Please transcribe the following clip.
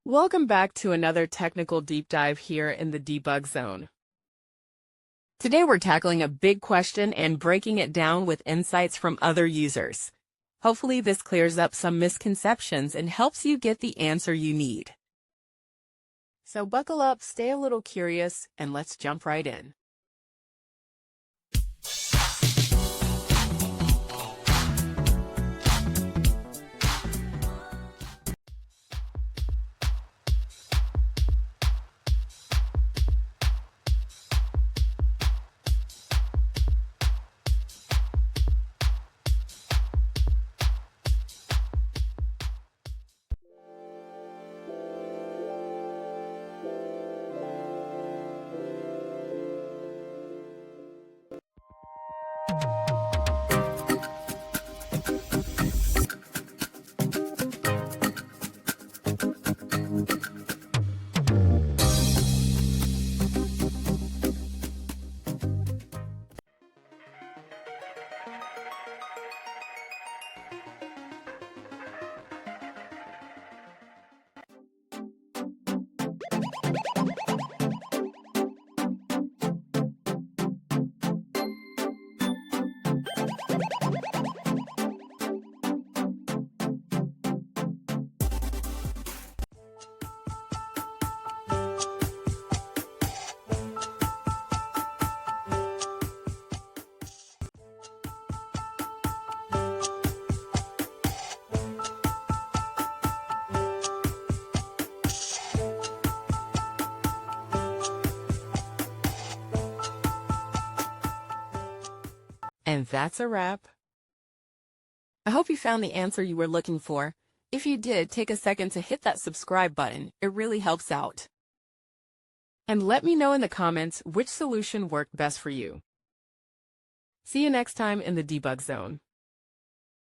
Welcome back to another technical deep dive here in the debug zone. Today we're tackling a big question and breaking it down with insights from other users. Hopefully this clears up some misconceptions and helps you get the answer you need. So buckle up, stay a little curious, and let's jump right in. And that's a wrap. I hope you found the answer you were looking for. If you did, take a second to hit that subscribe button. It really helps out. And let me know in the comments which solution worked best for you. See you next time in the debug zone.